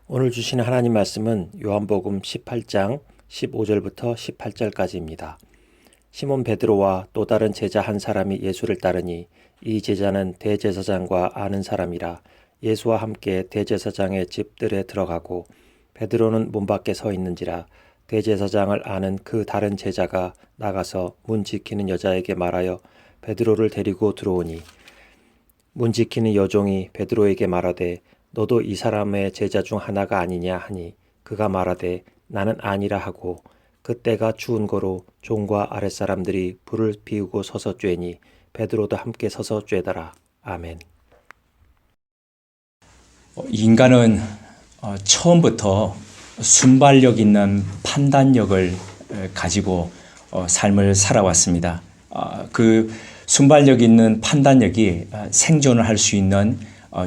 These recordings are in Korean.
오늘 주신 하나님 말씀은 요한복음 18장 15절부터 18절까지입니다. 시몬 베드로와 또 다른 제자 한 사람이 예수를 따르니 이 제자는 대제사장과 아는 사람이라 예수와 함께 대제사장의 집들에 들어가고 베드로는 문 밖에 서 있는지라 대제사장을 아는 그 다른 제자가 나가서 문 지키는 여자에게 말하여 베드로를 데리고 들어오니 문 지키는 여종이 베드로에게 말하되 너도 이 사람의 제자 중 하나가 아니냐 하니 그가 말하되 나는 아니라 하고 그때가 추운 거로 종과 아랫사람들이 불을 피우고 서서 쬐니 베드로도 함께 서서 쬐더라. 아멘. 인간은 처음부터 순발력 있는 판단력을 가지고 삶을 살아왔습니다. 그 순발력 있는 판단력이 생존을 할 수 있는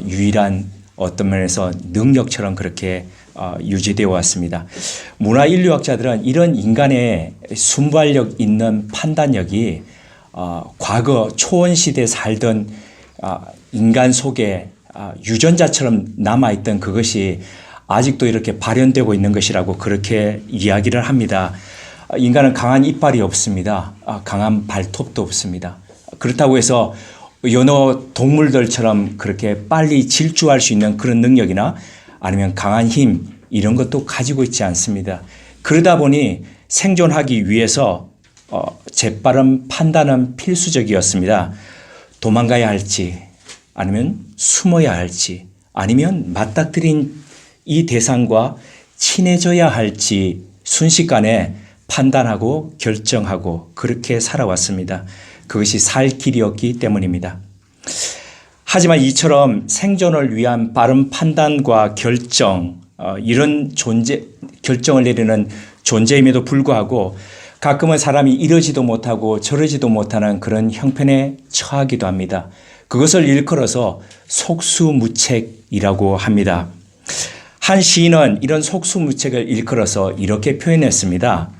유일한 어떤 면에서 능력처럼 그렇게 유지되어 왔습니다. 문화인류학자들은 이런 인간의 순발력 있는 판단력이 과거 초원시대에 살던 인간 속에 유전자처럼 남아있던 그것이 아직도 이렇게 발현되고 있는 것이라고 그렇게 이야기를 합니다. 인간은 강한 이빨이 없습니다. 강한 발톱도 없습니다. 그렇다고 해서 여러 동물들처럼 그렇게 빨리 질주할 수 있는 그런 능력이나 아니면 강한 힘 이런 것도 가지고 있지 않습니다. 그러다 보니 생존하기 위해서 재빠른 판단은 필수적이었습니다. 도망가야 할지 아니면 숨어야 할지 아니면 맞닥뜨린 이 대상과 친해져야 할지 순식간에 판단하고 결정하고 그렇게 살아왔습니다. 그것이 살 길이었기 때문입니다. 하지만 이처럼 생존을 위한 빠른 판단과 결정, 이런 결정을 내리는 존재임에도 불구하고 가끔은 사람이 이러지도 못하고 저러지도 못하는 그런 형편에 처하기도 합니다. 그것을 일컬어서 속수무책이라고 합니다. 한 시인은 이런 속수무책을 일컬어서 이렇게 표현했습니다.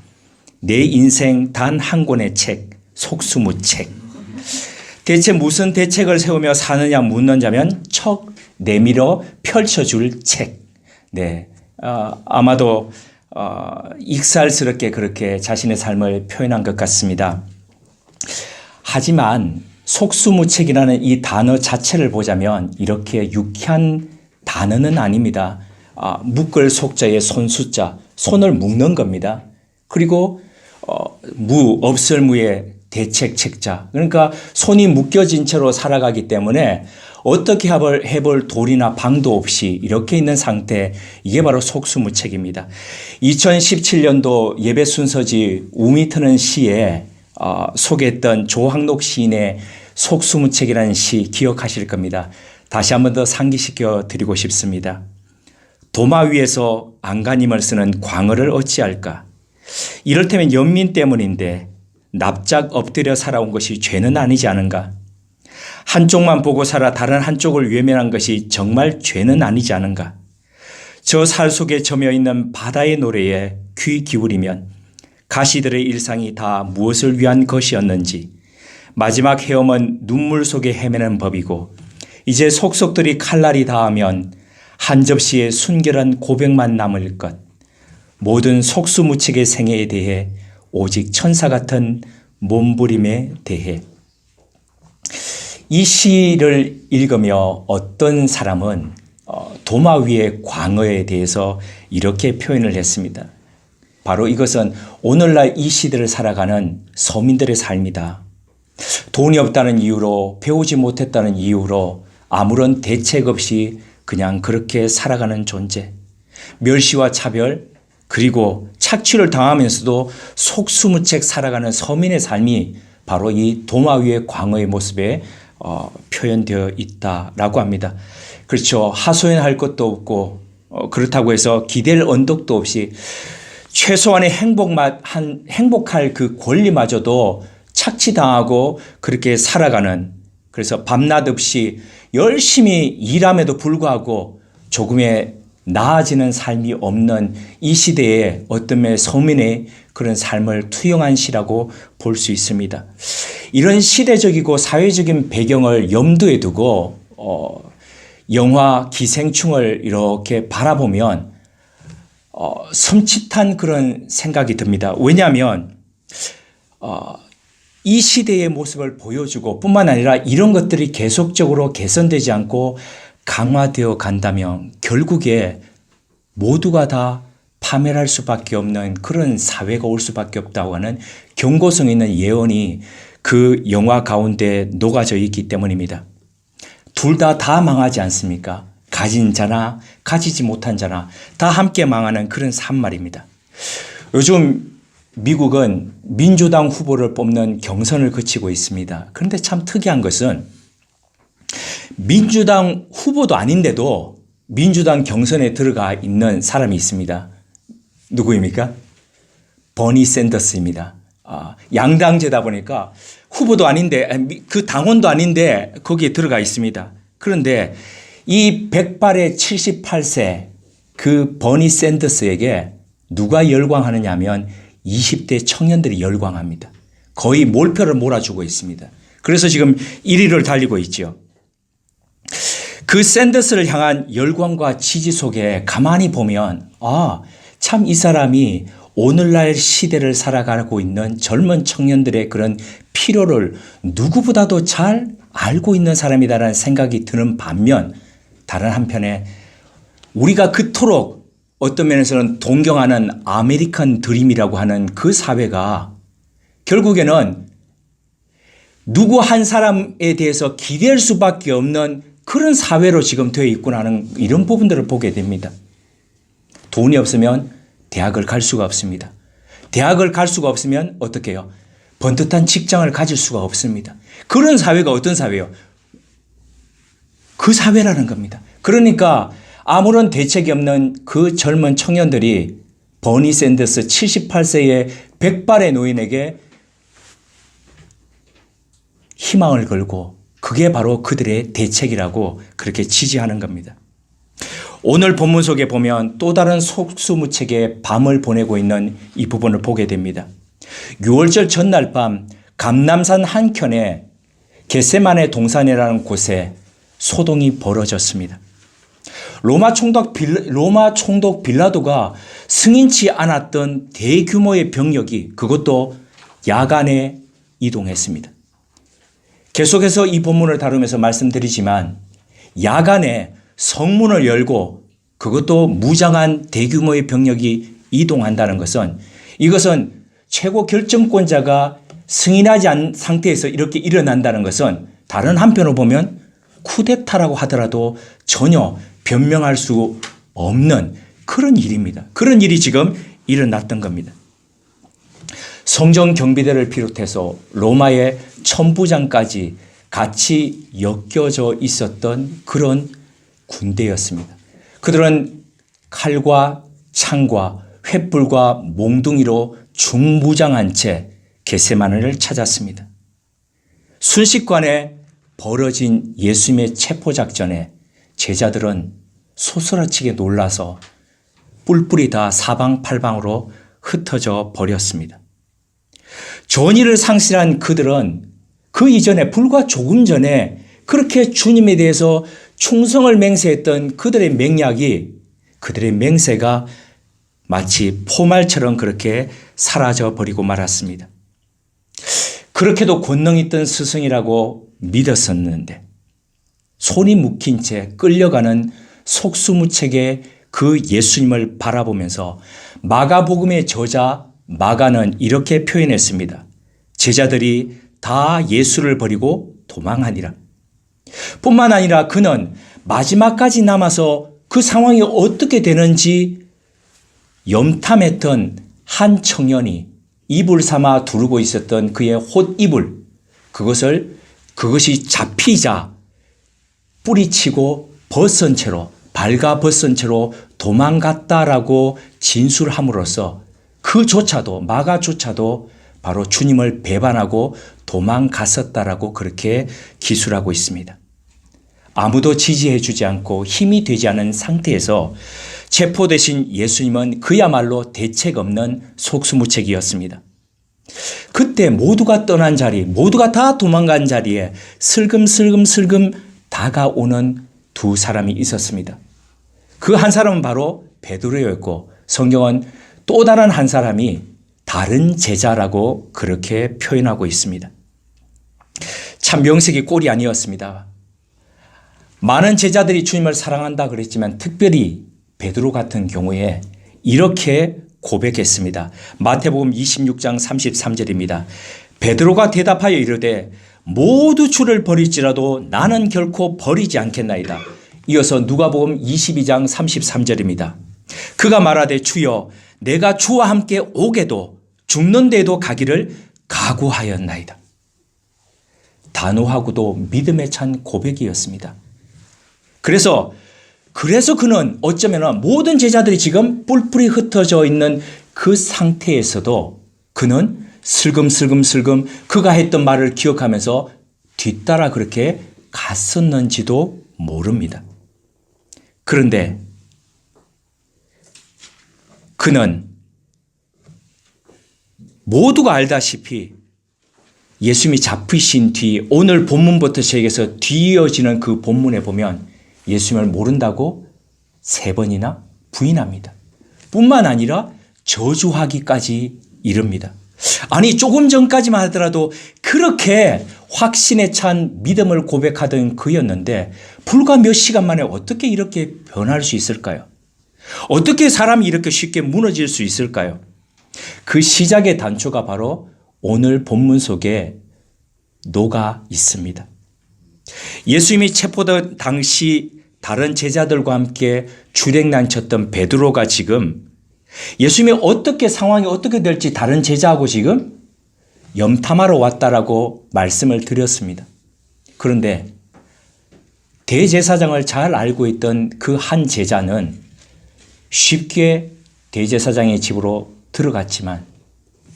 내 인생 단 한 권의 책, 속수무책. 대체 무슨 대책을 세우며 사느냐 묻는 자면 척 내밀어 펼쳐줄 책. 네, 아마도 익살스럽게 그렇게 자신의 삶을 표현한 것 같습니다. 하지만 속수무책이라는 이 단어 자체를 보자면 이렇게 유쾌한 단어는 아닙니다. 묶을 속자의 손수자, 손을 묶는 겁니다. 그리고 없을 무의 대책 책자. 그러니까 손이 묶여진 채로 살아가기 때문에 어떻게 해볼 도리나 방도 없이 이렇게 있는 상태, 이게 바로 속수무책입니다. 2017년도 예배 순서지 우미 트는 시에 소개했던 조항록 시인의 속수무책이라는 시 기억하실 겁니다. 다시 한 번 더 상기시켜 드리고 싶습니다. 도마 위에서 안간힘을 쓰는 광어를 어찌할까? 이를테면 연민 때문인데 납작 엎드려 살아온 것이 죄는 아니지 않은가? 한쪽만 보고 살아 다른 한쪽을 외면한 것이 정말 죄는 아니지 않은가? 저 살 속에 점여 있는 바다의 노래에 귀 기울이면 가시들의 일상이 다 무엇을 위한 것이었는지, 마지막 헤엄은 눈물 속에 헤매는 법이고 이제 속속들이 칼날이 닿으면 한 접시의 순결한 고백만 남을 것. 모든 속수무책의 생애에 대해 오직 천사 같은 몸부림에 대해. 이 시를 읽으며 어떤 사람은 도마 위의 광어에 대해서 이렇게 표현을 했습니다. 바로 이것은 오늘날 이 시대를 살아가는 서민들의 삶이다. 돈이 없다는 이유로, 배우지 못했다는 이유로 아무런 대책 없이 그냥 그렇게 살아가는 존재. 멸시와 차별, 그리고 착취를 당하면서도 속수무책 살아가는 서민의 삶이 바로 이 도마 위의 광어의 모습에 표현되어 있다라고 합니다. 그렇죠. 하소연할 것도 없고 그렇다고 해서 기댈 언덕도 없이 최소한의 행복할 그 권리마저도 착취당하고 그렇게 살아가는, 그래서 밤낮 없이 열심히 일함에도 불구하고 조금의 나아지는 삶이 없는 이 시대에 어떤 면에 서민의 그런 삶을 투영한 시라고 볼 수 있습니다. 이런 시대적이고 사회적인 배경을 염두에 두고 영화 기생충을 이렇게 바라보면 섬찟한 그런 생각이 듭니다. 왜냐하면 이 시대의 모습을 보여주고 뿐만 아니라 이런 것들이 계속적으로 개선되지 않고 강화되어 간다면 결국에 모두가 다 파멸할 수밖에 없는 그런 사회가 올 수밖에 없다고 하는 경고성 있는 예언이 그 영화 가운데 녹아져 있기 때문입니다. 둘 다 망하지 않습니까? 가진 자나 가지지 못한 자나 다 함께 망하는 그런 산말입니다. 요즘 미국은 민주당 후보를 뽑는 경선을 거치고 있습니다. 그런데 참 특이한 것은 민주당 후보도 아닌데도 민주당 경선에 들어가 있는 사람이 있습니다. 누구입니까? 버니 샌더스입니다. 양당제다 보니까 후보도 아닌데 그 당원도 아닌데 거기에 들어가 있습니다. 그런데 이 백발의 78세 그 버니 샌더스에게 누가 열광하느냐 하면 20대 청년들이 열광합니다. 거의 몰표를 몰아주고 있습니다. 그래서 지금 1위를 달리고 있죠. 그 샌더스를 향한 열광과 지지 속에 가만히 보면 참 이 사람이 오늘날 시대를 살아가고 있는 젊은 청년들의 그런 필요를 누구보다도 잘 알고 있는 사람이다라는 생각이 드는 반면 다른 한편에 우리가 그토록 어떤 면에서는 동경하는 아메리칸 드림이라고 하는 그 사회가 결국에는 누구 한 사람에 대해서 기댈 수밖에 없는 그런 사회로 지금 되어 있구나 하는 이런 부분들을 보게 됩니다. 돈이 없으면 대학을 갈 수가 없습니다. 대학을 갈 수가 없으면 어떻게 해요? 번듯한 직장을 가질 수가 없습니다. 그런 사회가 어떤 사회예요? 그 사회라는 겁니다. 그러니까 아무런 대책이 없는 그 젊은 청년들이 버니 샌더스 78세의 백발의 노인에게 희망을 걸고 그게 바로 그들의 대책이라고 그렇게 지지하는 겁니다. 오늘 본문 속에 보면 또 다른 속수무책의 밤을 보내고 있는 이 부분을 보게 됩니다. 6월절 전날 밤 감람산 한켠에 겟세마네 동산이라는 곳에 소동이 벌어졌습니다. 로마 총독 빌라도가 승인치 않았던 대규모의 병력이 그것도 야간에 이동했습니다. 계속해서 이 본문을 다루면서 말씀드리지만 야간에 성문을 열고 그것도 무장한 대규모의 병력이 이동한다는 것은 이것은 최고 결정권자가 승인하지 않은 상태에서 이렇게 일어난다는 것은 다른 한편으로 보면 쿠데타라고 하더라도 전혀 변명할 수 없는 그런 일입니다. 그런 일이 지금 일어났던 겁니다. 성전 경비대를 비롯해서 로마의 천부장까지 같이 엮여져 있었던 그런 군대였습니다. 그들은 칼과 창과 횃불과 몽둥이로 중무장한 채 겟세마네를 찾았습니다. 순식간에 벌어진 예수님의 체포작전에 제자들은 소스라치게 놀라서 뿔뿔이 다 사방팔방으로 흩어져 버렸습니다. 전의를 상실한 그들은 그 이전에 불과 조금 전에 그렇게 주님에 대해서 충성을 맹세했던 그들의 맹약이 그들의 맹세가 마치 포말처럼 그렇게 사라져 버리고 말았습니다. 그렇게도 권능 있던 스승이라고 믿었었는데 손이 묶인 채 끌려가는 속수무책의 그 예수님을 바라보면서 마가복음의 저자 마가는 이렇게 표현했습니다. 제자들이 다 예수를 버리고 도망하니라. 뿐만 아니라 그는 마지막까지 남아서 그 상황이 어떻게 되는지 염탐했던 한 청년이 이불 삼아 두르고 있었던 그의 홑이불 그것이 잡히자 뿌리치고 벗은 채로 발가 벗은 채로 도망갔다라고 진술함으로써 그조차도 마가조차도 바로 주님을 배반하고 도망갔었다라고 그렇게 기술하고 있습니다. 아무도 지지해 주지 않고 힘이 되지 않은 상태에서 체포되신 예수님은 그야말로 대책 없는 속수무책이었습니다. 그때 모두가 떠난 자리, 모두가 다 도망간 자리에 슬금슬금 다가오는 두 사람이 있었습니다. 그 한 사람은 바로 베드로였고 성경은 또 다른 한 사람이 다른 제자라고 그렇게 표현하고 있습니다. 참 명색이 꼴이 아니었습니다. 많은 제자들이 주님을 사랑한다 그랬지만 특별히 베드로 같은 경우에 이렇게 고백했습니다. 마태복음 26장 33절입니다. 베드로가 대답하여 이르되 모두 주를 버릴지라도 나는 결코 버리지 않겠나이다. 이어서 누가복음 22장 33절입니다. 그가 말하되 주여 내가 주와 함께 오게도 죽는 데도 가기를 각오하였나이다. 단호하고도 믿음에 찬 고백이었습니다. 그래서 그는 어쩌면 모든 제자들이 지금 뿔뿔이 흩어져 있는 그 상태에서도 그는 슬금슬금 그가 했던 말을 기억하면서 뒤따라 그렇게 갔었는지도 모릅니다. 그런데 그는 모두가 알다시피 예수님이 잡히신 뒤 오늘 본문부터 시작해서 뒤이어지는 그 본문에 보면 예수님을 모른다고 3번이나 부인합니다. 뿐만 아니라 저주하기까지 이릅니다. 아니 조금 전까지만 하더라도 그렇게 확신에 찬 믿음을 고백하던 그였는데 불과 몇 시간 만에 어떻게 이렇게 변할 수 있을까요? 어떻게 사람이 이렇게 쉽게 무너질 수 있을까요? 그 시작의 단초가 바로 오늘 본문 속에 녹아 있습니다. 예수님이 체포된 당시 다른 제자들과 함께 출행난쳤던 베드로가 지금 예수님이 상황이 어떻게 될지 다른 제자하고 지금 염탐하러 왔다라고 말씀을 드렸습니다. 그런데 대제사장을 잘 알고 있던 그 한 제자는 쉽게 대제사장의 집으로 들어갔지만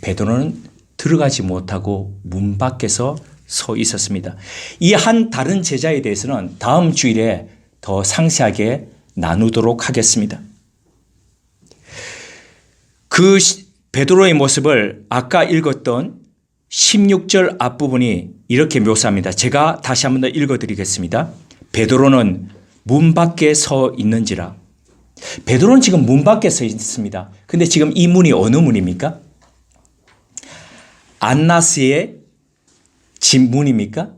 베드로는 들어가지 못하고 문 밖에서 서 있었습니다. 이 한 다른 제자에 대해서는 다음 주일에 더 상세하게 나누도록 하겠습니다. 그 베드로의 모습을 아까 읽었던 16절 앞부분이 이렇게 묘사합니다. 제가 다시 한번 더 읽어드리겠습니다. 베드로는 문 밖에 서 있는지라. 베드로는 지금 문 밖에 서 있습니다. 근데 지금 이 문이 어느 문입니까? 안나스의 집 문입니까?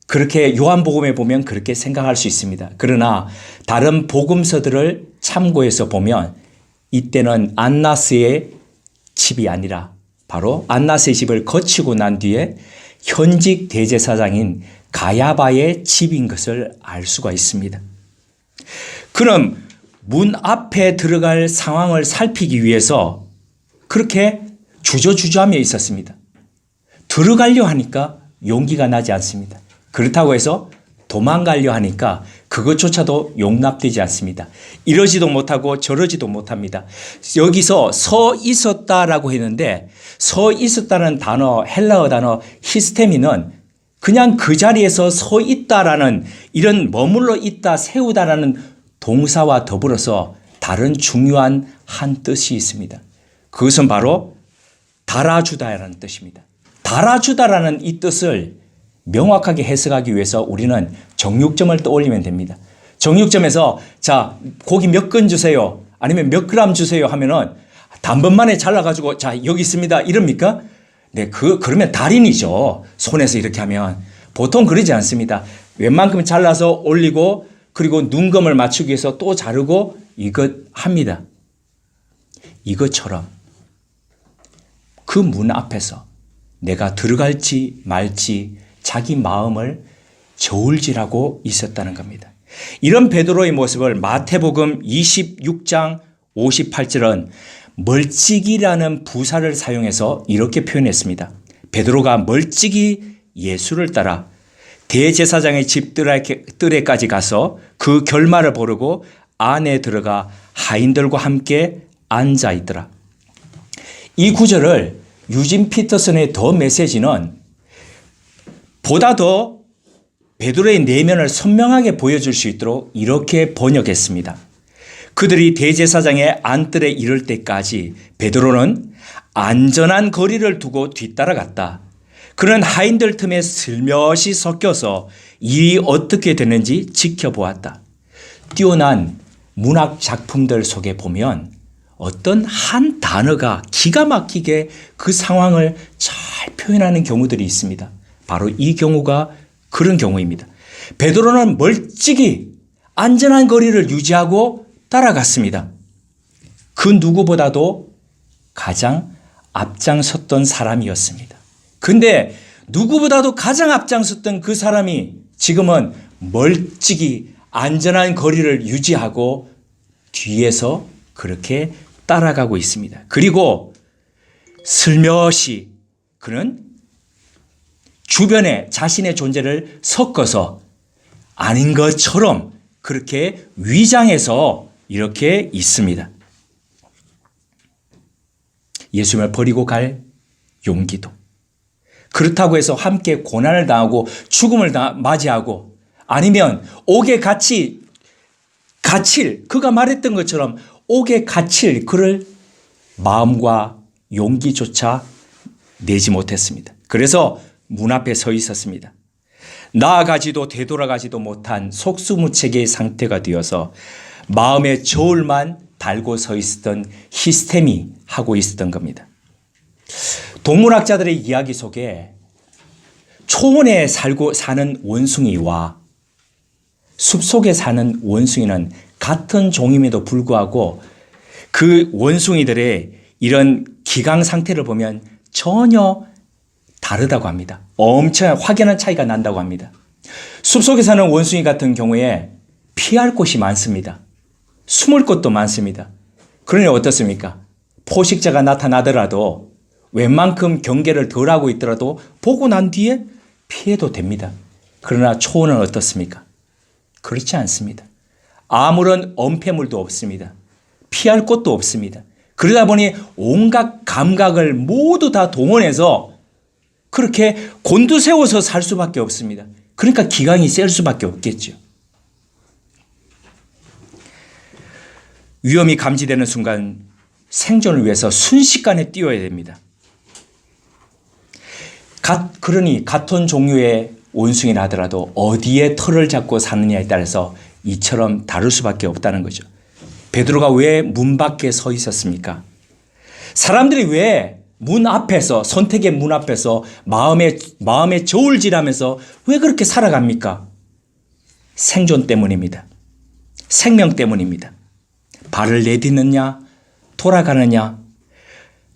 그렇게 요한복음에 보면 그렇게 생각할 수 있습니다. 그러나 다른 복음서들을 참고해서 보면 이때는 안나스의 집이 아니라 바로 안나스의 집을 거치고 난 뒤에 현직 대제사장인 가야바의 집인 것을 알 수가 있습니다. 그럼 문 앞에 들어갈 상황을 살피기 위해서 그렇게 주저주저하며 있었습니다. 들어가려 하니까 용기가 나지 않습니다. 그렇다고 해서 도망가려 하니까 그것조차도 용납되지 않습니다. 이러지도 못하고 저러지도 못합니다. 여기서 서 있었다라고 했는데 서 있었다는 단어, 헬라어 단어 히스테미는 그냥 그 자리에서 서 있다라는 이런 머물러 있다, 세우다라는 동사와 더불어서 다른 중요한 한 뜻이 있습니다. 그것은 바로 달아주다라는 뜻입니다. 달아주다라는 이 뜻을 명확하게 해석하기 위해서 우리는 정육점을 떠올리면 됩니다. 정육점에서 자 고기 몇 근 주세요 아니면 몇 그램 주세요 하면은 단번만에 잘라가지고 자 여기 있습니다 이럽니까? 네, 그러면 달인이죠. 손에서 이렇게 하면 보통 그러지 않습니다. 웬만큼 잘라서 올리고 그리고 눈금을 맞추기 위해서 또 자르고 이것 합니다. 이것처럼 그 문 앞에서 내가 들어갈지 말지 자기 마음을 저울질하고 있었다는 겁니다. 이런 베드로의 모습을 마태복음 26장 58절은 멀찍이라는 부사를 사용해서 이렇게 표현했습니다. 베드로가 멀찍이 예수를 따라 대제사장의 집 뜰에까지 가서 그 결말을 보려고 안에 들어가 하인들과 함께 앉아 있더라. 이 구절을 유진 피터슨의 더 메시지는 보다 더 베드로의 내면을 선명하게 보여줄 수 있도록 이렇게 번역했습니다. 그들이 대제사장의 안뜰에 이를 때까지 베드로는 안전한 거리를 두고 뒤따라갔다. 그는 하인들 틈에 슬며시 섞여서 일이 어떻게 되는지 지켜보았다. 뛰어난 문학 작품들 속에 보면 어떤 한 단어가 기가 막히게 그 상황을 잘 표현하는 경우들이 있습니다. 바로 이 경우가 그런 경우입니다. 베드로는 멀찍이 안전한 거리를 유지하고 따라갔습니다. 그 누구보다도 가장 앞장섰던 사람이었습니다. 근데 누구보다도 가장 앞장섰던 그 사람이 지금은 멀찍이 안전한 거리를 유지하고 뒤에서 그렇게 따라가고 있습니다. 그리고 슬며시 그는 주변에 자신의 존재를 섞어서 아닌 것처럼 그렇게 위장해서 이렇게 있습니다. 예수님을 버리고 갈 용기도. 그렇다고 해서 함께 고난을 당하고 죽음을 맞이하고 아니면 옥에 갇힐 그가 말했던 것처럼 옥에 갇힐 그를 마음과 용기조차 내지 못했습니다. 그래서 문 앞에 서 있었습니다. 나아가지도 되돌아가지도 못한 속수무책의 상태가 되어서 마음의 저울만 달고 서 있었던 히스테미 하고 있었던 겁니다. 동물학자들의 이야기 속에 초원에 사는 원숭이와 숲속에 사는 원숭이는 같은 종임에도 불구하고 그 원숭이들의 이런 기강 상태를 보면 전혀 다르다고 합니다. 엄청 확연한 차이가 난다고 합니다. 숲속에 사는 원숭이 같은 경우에 피할 곳이 많습니다. 숨을 곳도 많습니다. 그러니 어떻습니까? 포식자가 나타나더라도 웬만큼 경계를 덜하고 있더라도 보고 난 뒤에 피해도 됩니다. 그러나 초원은 어떻습니까? 그렇지 않습니다. 아무런 엄폐물도 없습니다. 피할 곳도 없습니다. 그러다 보니 온갖 감각을 모두 다 동원해서 그렇게 곤두세워서 살 수밖에 없습니다. 그러니까 기강이 셀 수밖에 없겠죠. 위험이 감지되는 순간 생존을 위해서 순식간에 뛰어야 됩니다. 그러니 같은 종류의 원숭이라 하더라도 어디에 털을 잡고 사느냐에 따라서 이처럼 다를 수밖에 없다는 거죠. 베드로가 왜 문 밖에 서 있었습니까? 사람들이 왜 문 앞에서 선택의 문 앞에서 마음에 저울질하면서 왜 그렇게 살아갑니까? 생존 때문입니다. 생명 때문입니다. 발을 내딛느냐 돌아가느냐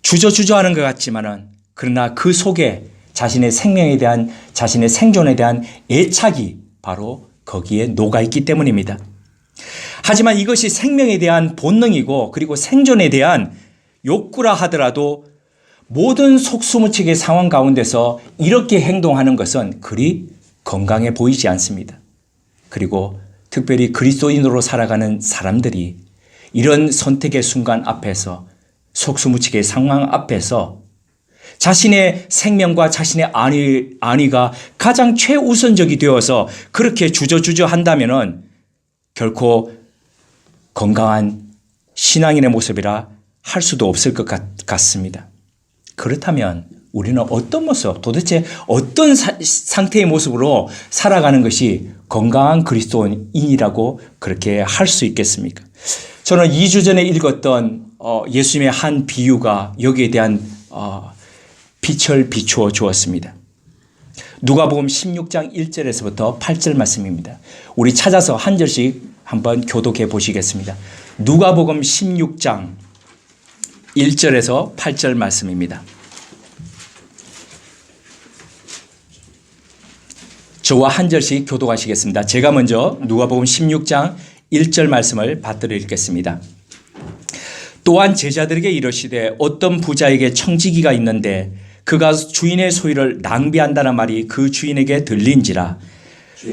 주저주저하는 것 같지만은 그러나 그 속에 자신의 생명에 대한 자신의 생존에 대한 애착이 바로 거기에 녹아있기 때문입니다. 하지만 이것이 생명에 대한 본능이고 그리고 생존에 대한 욕구라 하더라도 모든 속수무책의 상황 가운데서 이렇게 행동하는 것은 그리 건강해 보이지 않습니다. 그리고 특별히 그리스도인으로 살아가는 사람들이 이런 선택의 순간 앞에서 속수무책의 상황 앞에서 자신의 생명과 자신의 안위가 가장 최우선적이 되어서 그렇게 주저주저 한다면은 결코 건강한 신앙인의 모습이라 할 수도 없을 것 같습니다. 그렇다면 우리는 어떤 모습, 도대체 어떤 상태의 모습으로 살아가는 것이 건강한 그리스도인이라고 그렇게 할 수 있겠습니까? 저는 2주 전에 읽었던 예수님의 한 비유가 여기에 대한 빛을 비추어 주었습니다. 누가복음 16장 1절에서부터 8절 말씀입니다. 우리 찾아서 한 절씩 한번 교독해 보시겠습니다. 누가복음 16장 1절에서 8절 말씀입니다. 저와 한 절씩 교독하시겠습니다. 제가 먼저 누가복음 16장 1절 말씀을 받들어 읽겠습니다. 또한 제자들에게 이르시되 어떤 부자에게 청지기가 있는데 그가 주인의 소유를 낭비한다는 말이 그 주인에게 들린지라.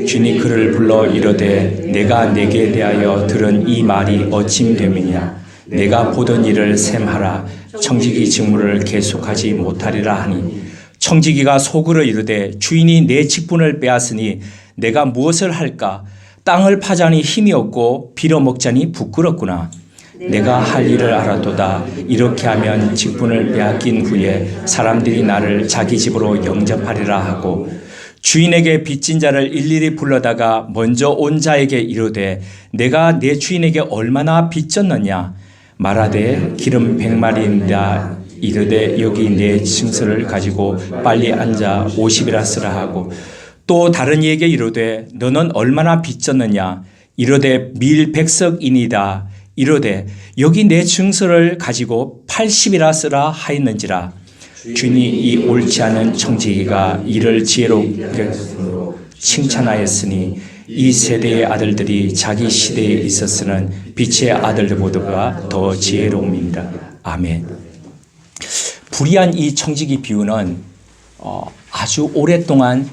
주인이 그를 불러 이르되 내가 내게 대하여 들은 이 말이 어찌됨이냐. 내가 보던 일을 셈하라. 청지기 직무를 계속하지 못하리라 하니 청지기가 속으로 이르되 주인이 내 직분을 빼앗으니 내가 무엇을 할까. 땅을 파자니 힘이 없고 빌어먹자니 부끄럽구나. 내가 할 일을 알아도다. 이렇게 하면 직분을 빼앗긴 후에 사람들이 나를 자기 집으로 영접하리라 하고 주인에게 빚진 자를 일일이 불러다가 먼저 온 자에게 이르되 내가 내 주인에게 얼마나 빚졌느냐 말하되 기름 100마리인다 이르되 여기 내 증서를 가지고 빨리 앉아 50이라 쓰라 하고 또 다른 이에게 이르되 너는 얼마나 빚졌느냐 이르되 밀 100석이니이다 이르되 여기 내 증서를 가지고 80이라 쓰라 하였는지라 주인이 이 옳지 않은 청지기가 이를 지혜롭게 칭찬하였으니 이 세대의 아들들이 자기 시대에 있었으는 빛의 아들들보다 더 지혜로움입니다. 아멘. 불의한 이 청지기 비유는 아주 오랫동안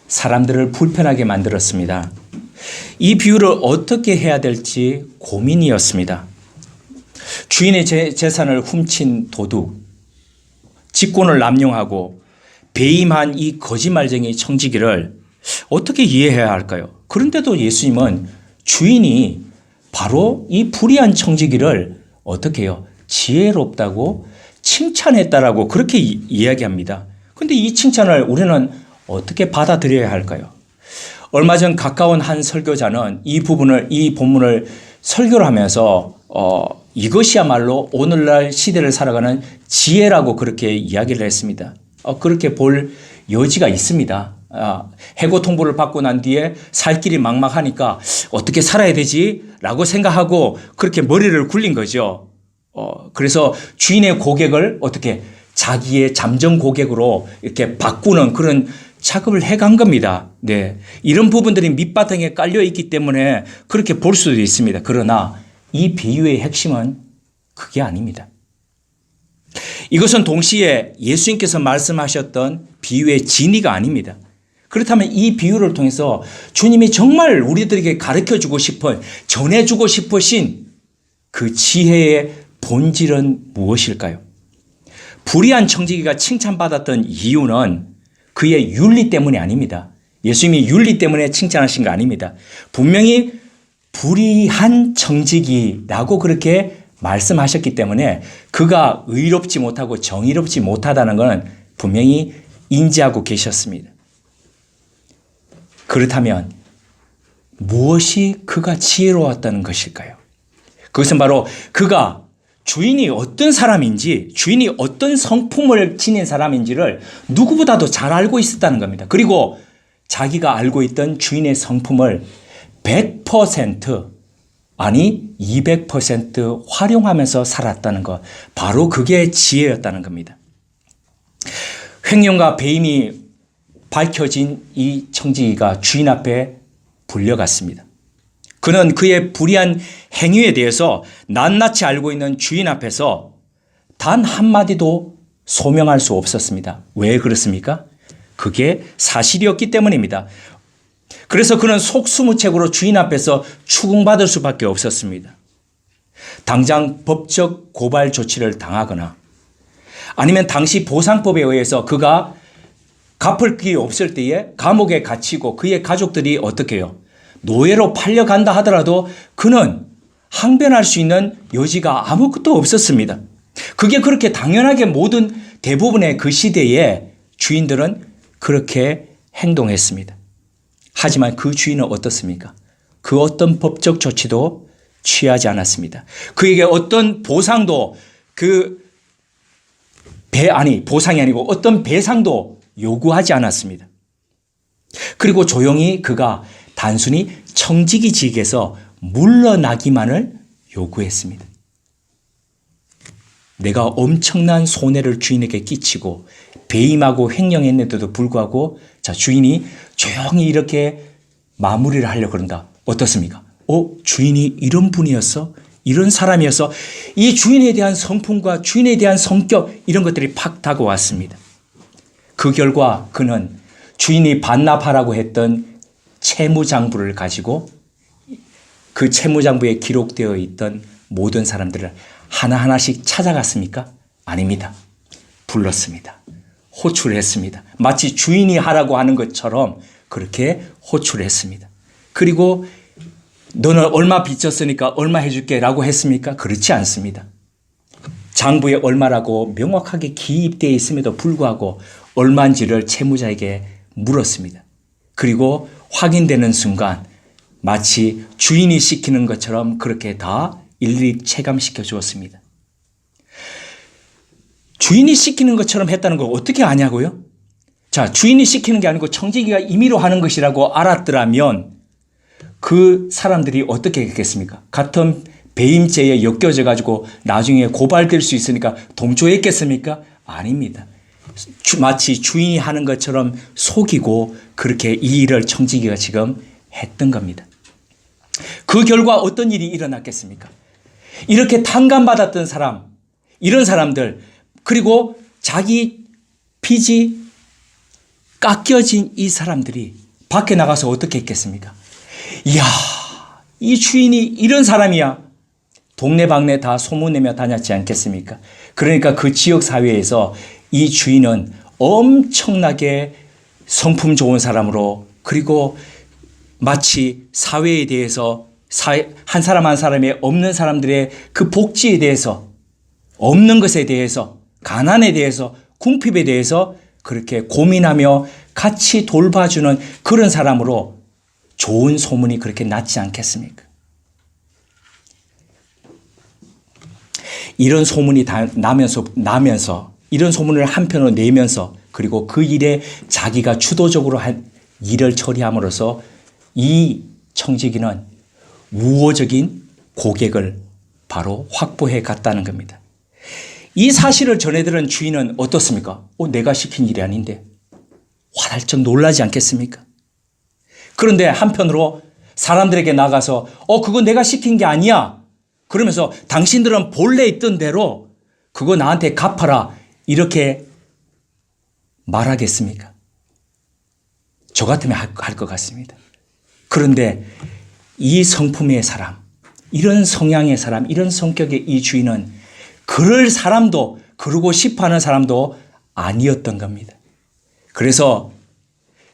사람들을 불편하게 만들었습니다. 이 비유를 어떻게 해야 될지 고민이었습니다. 주인의 재산을 훔친 도둑, 직권을 남용하고 배임한 이 거짓말쟁이 청지기를 어떻게 이해해야 할까요? 그런데도 예수님은 주인이 바로 이 불의한 청지기를 어떻게 해요? 지혜롭다고 칭찬했다라고 그렇게 이야기합니다. 그런데 이 칭찬을 우리는 어떻게 받아들여야 할까요? 얼마 전 가까운 한 설교자는 이 본문을 설교를 하면서 이것이야말로 오늘날 시대를 살아가는 지혜라고 그렇게 이야기를 했습니다. 그렇게 볼 여지가 있습니다. 해고 통보를 받고 난 뒤에 살 길이 막막하니까 어떻게 살아야 되지? 라고 생각하고 그렇게 머리를 굴린 거죠. 그래서 주인의 고객을 어떻게 자기의 잠정 고객으로 이렇게 바꾸는 그런 작업을 해간 겁니다. 네. 이런 부분들이 밑바탕에 깔려 있기 때문에 그렇게 볼 수도 있습니다. 그러나 이 비유의 핵심은 그게 아닙니다. 이것은 동시에 예수님께서 말씀하셨던 비유의 진의가 아닙니다. 그렇다면 이 비유를 통해서 주님이 정말 우리들에게 가르쳐주고 싶은, 전해주고 싶으신 그 지혜의 본질은 무엇일까요? 불의한 청지기가 칭찬받았던 이유는 그의 윤리 때문이 아닙니다. 예수님이 윤리 때문에 칭찬하신 거 아닙니다. 분명히 불의한 청지기라고 그렇게 말씀하셨기 때문에 그가 의롭지 못하고 정의롭지 못하다는 것은 분명히 인지하고 계셨습니다. 그렇다면 무엇이 그가 지혜로웠다는 것일까요? 그것은 바로 그가 주인이 어떤 사람인지, 주인이 어떤 성품을 지닌 사람인지를 누구보다도 잘 알고 있었다는 겁니다. 그리고 자기가 알고 있던 주인의 성품을 100% 아니 200% 활용하면서 살았다는 것, 바로 그게 지혜였다는 겁니다. 횡령과 배임이 밝혀진 이 청지기가 주인 앞에 불려갔습니다. 그는 그의 불의한 행위에 대해서 낱낱이 알고 있는 주인 앞에서 단 한마디도 소명할 수 없었습니다. 왜 그렇습니까? 그게 사실이었기 때문입니다. 그래서 그는 속수무책으로 주인 앞에서 추궁받을 수밖에 없었습니다. 당장 법적 고발 조치를 당하거나 아니면 당시 보상법에 의해서 그가 갚을 길이 없을 때에 감옥에 갇히고 그의 가족들이 어떻게 해요? 노예로 팔려간다 하더라도 그는 항변할 수 있는 여지가 아무것도 없었습니다. 그게 그렇게 당연하게 모든 대부분의 그 시대에 주인들은 그렇게 행동했습니다. 하지만 그 주인은 어떻습니까? 그 어떤 법적 조치도 취하지 않았습니다. 그에게 어떤 보상도 보상이 아니고 어떤 배상도 요구하지 않았습니다. 그리고 조용히 그가 단순히 청지기직에서 물러나기만을 요구했습니다. 내가 엄청난 손해를 주인에게 끼치고 배임하고 횡령했는데도 불구하고 주인이 조용히 이렇게 마무리를 하려고 그런다. 어떻습니까? 주인이 이런 분이었어? 이런 사람이어서 이 주인에 대한 성품과 주인에 대한 성격 이런 것들이 팍 다가왔습니다. 그 결과 그는 주인이 반납하라고 했던 채무장부를 가지고 그 채무장부에 기록되어 있던 모든 사람들을 하나하나씩 찾아갔습니까? 아닙니다. 불렀습니다. 호출했습니다. 마치 주인이 하라고 하는 것처럼 그렇게 호출했습니다. 그리고 너는 얼마 빚졌으니까 얼마 해줄게 라고 했습니까? 그렇지 않습니다. 장부에 얼마라고 명확하게 기입되어 있음에도 불구하고 얼마인지를 채무자에게 물었습니다. 그리고 확인되는 순간 마치 주인이 시키는 것처럼 그렇게 다 일일이 체감시켜 주었습니다. 주인이 시키는 것처럼 했다는 걸 어떻게 아냐고요? 자, 주인이 시키는 게 아니고 청지기가 임의로 하는 것이라고 알았더라면 그 사람들이 어떻게 했겠습니까? 같은 배임죄에 엮여져 가지고 나중에 고발될 수 있으니까 동조했겠습니까? 아닙니다. 마치 주인이 하는 것처럼 속이고 그렇게 이 일을 청지기가 지금 했던 겁니다. 그 결과 어떤 일이 일어났겠습니까? 이렇게 탕감받았던 사람, 이런 사람들, 그리고 자기 빚이 깎여진 이 사람들이 밖에 나가서 어떻게 했겠습니까? 이야, 이 주인이 이런 사람이야. 동네방네 다 소문내며 다녔지 않겠습니까? 그러니까 그 지역 사회에서 이 주인은 엄청나게 성품 좋은 사람으로, 그리고 마치 사회에 대해서 한 사람 한 사람의 없는 사람들의 그 복지에 대해서, 없는 것에 대해서, 가난에 대해서, 궁핍에 대해서 그렇게 고민하며 같이 돌봐주는 그런 사람으로 좋은 소문이 그렇게 났지 않겠습니까? 이런 소문이 나면서 이런 소문을 한편으로 내면서, 그리고 그 일에 자기가 주도적으로 한 일을 처리함으로써 이 청지기는 우호적인 고객을 바로 확보해 갔다는 겁니다. 이 사실을 전해들은 주인은 어떻습니까? 내가 시킨 일이 아닌데. 화들짝 놀라지 않겠습니까? 그런데 한편으로 사람들에게 나가서 그건 내가 시킨 게 아니야. 그러면서 당신들은 본래 있던 대로 그거 나한테 갚아라. 이렇게 말하겠습니까? 저 같으면 할 것 같습니다. 그런데 이 성품의 사람, 이런 성향의 사람, 이런 성격의 이 주인은 그럴 사람도, 그러고 싶어 하는 사람도 아니었던 겁니다. 그래서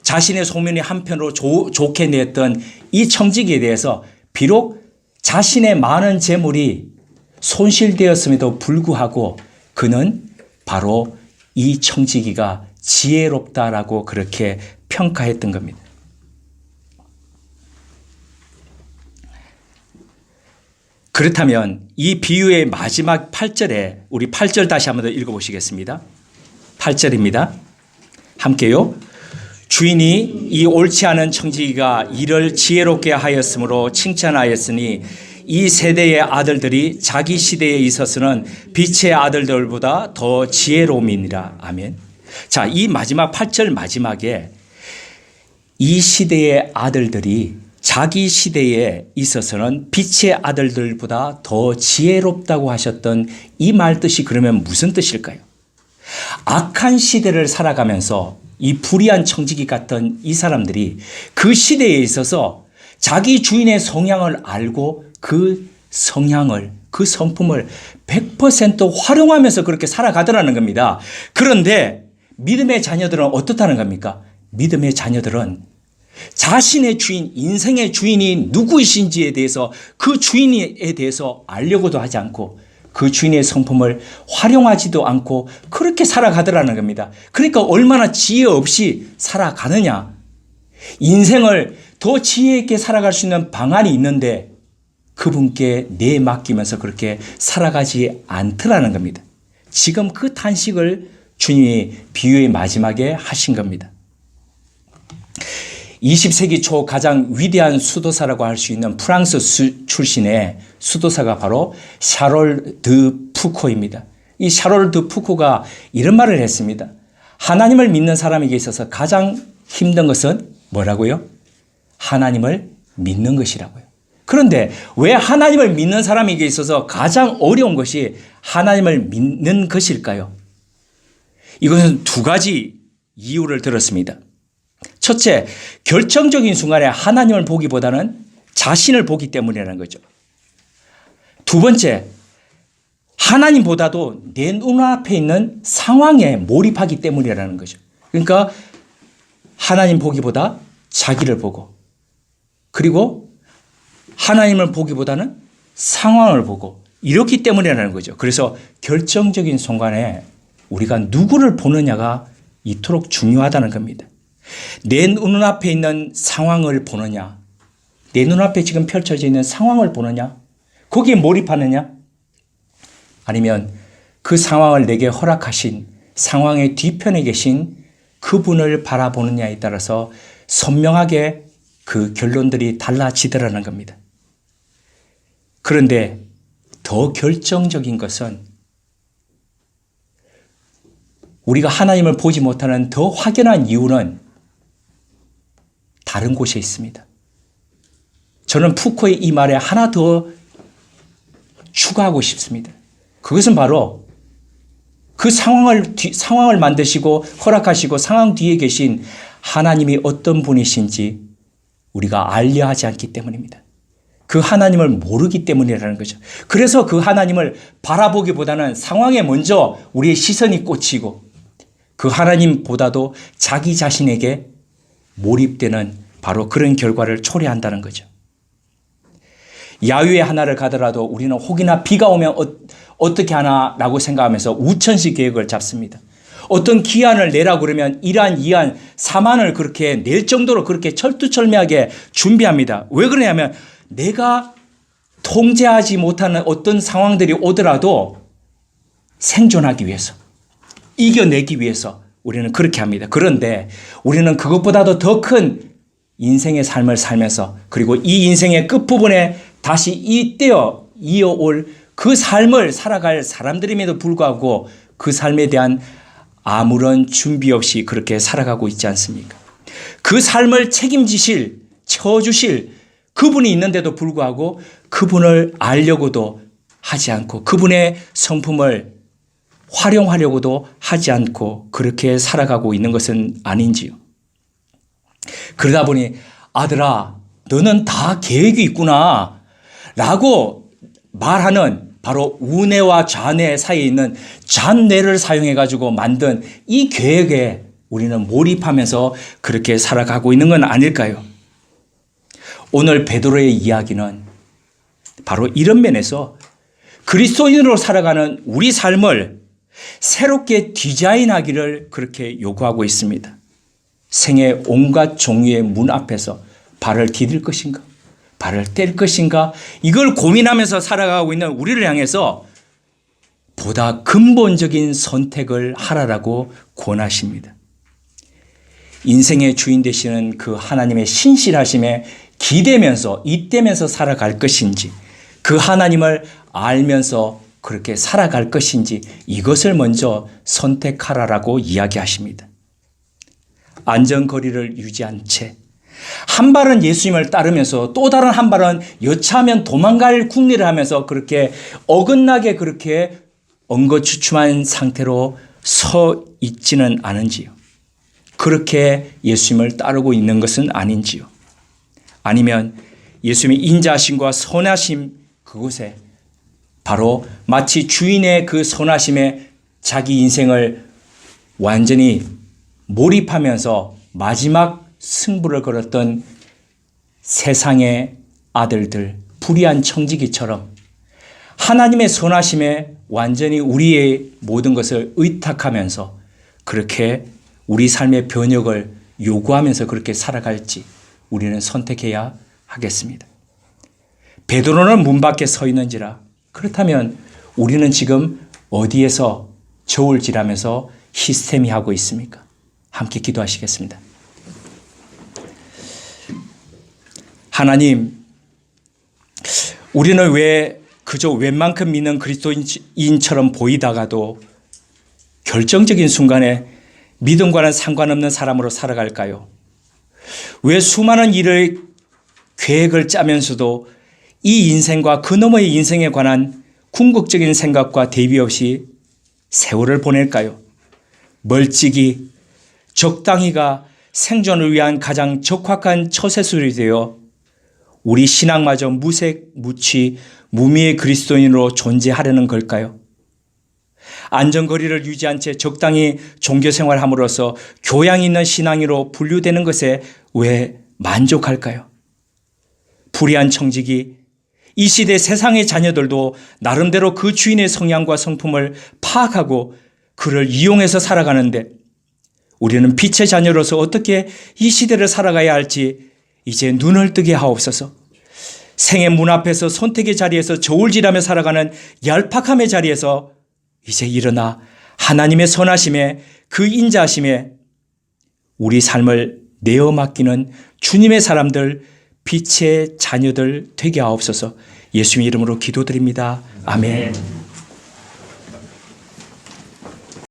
자신의 소문이 한편으로 좋게 냈던 이 청지기에 대해서 비록 자신의 많은 재물이 손실되었음에도 불구하고 그는 바로 이 청지기가 지혜롭다라고 그렇게 평가했던 겁니다. 그렇다면 이 비유의 마지막 8절에 우리 8절 다시 한번 더 읽어보시겠습니다. 8절입니다. 함께요. 주인이 이 옳지 않은 청지기가 이를 지혜롭게 하였으므로 칭찬하였으니 이 세대의 아들들이 자기 시대에 있어서는 빛의 아들들보다 더 지혜로움이니라. 아멘. 자, 이 마지막 8절 마지막에 이 시대의 아들들이 자기 시대에 있어서는 빛의 아들들보다 더 지혜롭다고 하셨던 이 말 뜻이 그러면 무슨 뜻일까요? 악한 시대를 살아가면서 이 불의한 청지기 같은 이 사람들이 그 시대에 있어서 자기 주인의 성향을 알고 그 성향을, 그 성품을 100% 활용하면서 그렇게 살아가더라는 겁니다. 그런데 믿음의 자녀들은 어떻다는 겁니까? 믿음의 자녀들은 자신의 주인, 인생의 주인이 누구이신지에 대해서, 그 주인에 대해서 알려고도 하지 않고 그 주인의 성품을 활용하지도 않고 그렇게 살아가더라는 겁니다. 그러니까 얼마나 지혜 없이 살아가느냐. 인생을 더 지혜 있게 살아갈 수 있는 방안이 있는데 그분께 내맡기면서 그렇게 살아가지 않더라는 겁니다. 지금 그 탄식을 주님이 비유의 마지막에 하신 겁니다. 20세기 초 가장 위대한 수도사라고 할 수 있는 프랑스 출신의 수도사가 바로 샤롤 드 푸코입니다. 이 샤롤 드 푸코가 이런 말을 했습니다. 하나님을 믿는 사람에게 있어서 가장 힘든 것은 뭐라고요? 하나님을 믿는 것이라고요. 그런데 왜 하나님을 믿는 사람에게 있어서 가장 어려운 것이 하나님을 믿는 것일까요? 이것은 두 가지 이유를 들었습니다. 첫째, 결정적인 순간에 하나님을 보기보다는 자신을 보기 때문이라는 거죠. 두 번째, 하나님보다도 내 눈앞에 있는 상황에 몰입하기 때문이라는 거죠. 그러니까 하나님 보기보다 자기를 보고, 그리고 하나님을 보기보다는 상황을 보고, 이렇기 때문이라는 거죠. 그래서 결정적인 순간에 우리가 누구를 보느냐가 이토록 중요하다는 겁니다. 내 눈앞에 있는 상황을 보느냐? 내 눈앞에 지금 펼쳐져 있는 상황을 보느냐? 거기에 몰입하느냐? 아니면 그 상황을 내게 허락하신 상황의 뒤편에 계신 그분을 바라보느냐에 따라서 선명하게 그 결론들이 달라지더라는 겁니다. 그런데 더 결정적인 것은 우리가 하나님을 보지 못하는 더 확연한 이유는 다른 곳에 있습니다. 저는 푸코의 이 말에 하나 더 추가하고 싶습니다. 그것은 바로 그 상황을 만드시고 허락하시고 상황 뒤에 계신 하나님이 어떤 분이신지 우리가 알려 하지 않기 때문입니다. 그 하나님을 모르기 때문이라는 거죠. 그래서 그 하나님을 바라보기보다는 상황에 먼저 우리의 시선이 꽂히고 그 하나님보다도 자기 자신에게 몰입되는 바로 그런 결과를 초래한다는 거죠. 야유회 하나를 가더라도 우리는 혹이나 비가 오면 어떻게 하나라고 생각하면서 우천시 계획을 잡습니다. 어떤 기한을 내라고 그러면 1안, 2안, 3안을 그렇게 낼 정도로 그렇게 철두철미하게 준비합니다. 왜 그러냐면 내가 통제하지 못하는 어떤 상황들이 오더라도 생존하기 위해서, 이겨내기 위해서 우리는 그렇게 합니다. 그런데 우리는 그것보다도 더 큰 인생의 삶을 살면서 그리고 이 인생의 끝부분에 다시 이어올 그 삶을 살아갈 사람들임에도 불구하고 그 삶에 대한 아무런 준비 없이 그렇게 살아가고 있지 않습니까? 그 삶을 책임지실, 쳐주실 그분이 있는데도 불구하고 그분을 알려고도 하지 않고 그분의 성품을 활용하려고도 하지 않고 그렇게 살아가고 있는 것은 아닌지요. 그러다 보니 아들아 너는 다 계획이 있구나 라고 말하는 바로 우뇌와 좌뇌 사이에 있는 잔뇌를 사용해 가지고 만든 이 계획에 우리는 몰입하면서 그렇게 살아가고 있는 건 아닐까요? 오늘 베드로의 이야기는 바로 이런 면에서 그리스도인으로 살아가는 우리 삶을 새롭게 디자인하기를 그렇게 요구하고 있습니다. 생의 온갖 종류의 문 앞에서 발을 디딜 것인가? 발을 뗄 것인가? 이걸 고민하면서 살아가고 있는 우리를 향해서 보다 근본적인 선택을 하라라고 권하십니다. 인생의 주인 되시는 그 하나님의 신실하심에 기대면서 잇대면서 살아갈 것인지 그 하나님을 알면서 그렇게 살아갈 것인지 이것을 먼저 선택하라라고 이야기하십니다. 안전거리를 유지한 채 한 발은 예수님을 따르면서 또 다른 한 발은 여차하면 도망갈 궁리를 하면서 그렇게 어긋나게 그렇게 엉거주춤한 상태로 서 있지는 않은지요. 그렇게 예수님을 따르고 있는 것은 아닌지요. 아니면 예수님의 인자하심과 선하심 그곳에 바로 마치 주인의 그 선하심에 자기 인생을 완전히 몰입하면서 마지막 승부를 걸었던 세상의 아들들, 불의한 청지기처럼 하나님의 선하심에 완전히 우리의 모든 것을 의탁하면서 그렇게 우리 삶의 변혁을 요구하면서 그렇게 살아갈지 우리는 선택해야 하겠습니다. 베드로는 문 밖에 서 있는지라 그렇다면 우리는 지금 어디에서 저울질하면서 히스테미하고 있습니까? 함께 기도하시겠습니다. 하나님, 우리는 왜 그저 웬만큼 믿는 그리스도인처럼 보이다가도 결정적인 순간에 믿음과는 상관없는 사람으로 살아갈까요? 왜 수많은 일을 계획을 짜면서도 이 인생과 그 너머의 인생에 관한 궁극적인 생각과 대비 없이 세월을 보낼까요? 멀찍이 적당히가 생존을 위한 가장 적확한 처세술이 되어 우리 신앙마저 무색, 무취, 무미의 그리스도인으로 존재하려는 걸까요? 안전거리를 유지한 채 적당히 종교생활함으로써 교양 있는 신앙으로 분류되는 것에 왜 만족할까요? 불의한 청직이 이 시대 세상의 자녀들도 나름대로 그 주인의 성향과 성품을 파악하고 그를 이용해서 살아가는데 우리는 빛의 자녀로서 어떻게 이 시대를 살아가야 할지 이제 눈을 뜨게 하옵소서. 생의 문 앞에서 선택의 자리에서 저울질하며 살아가는 얄팍함의 자리에서 이제 일어나 하나님의 선하심에 그 인자하심에 우리 삶을 내어 맡기는 주님의 사람들, 빛의 자녀들 되게 하옵소서. 예수님의 이름으로 기도드립니다. 아멘.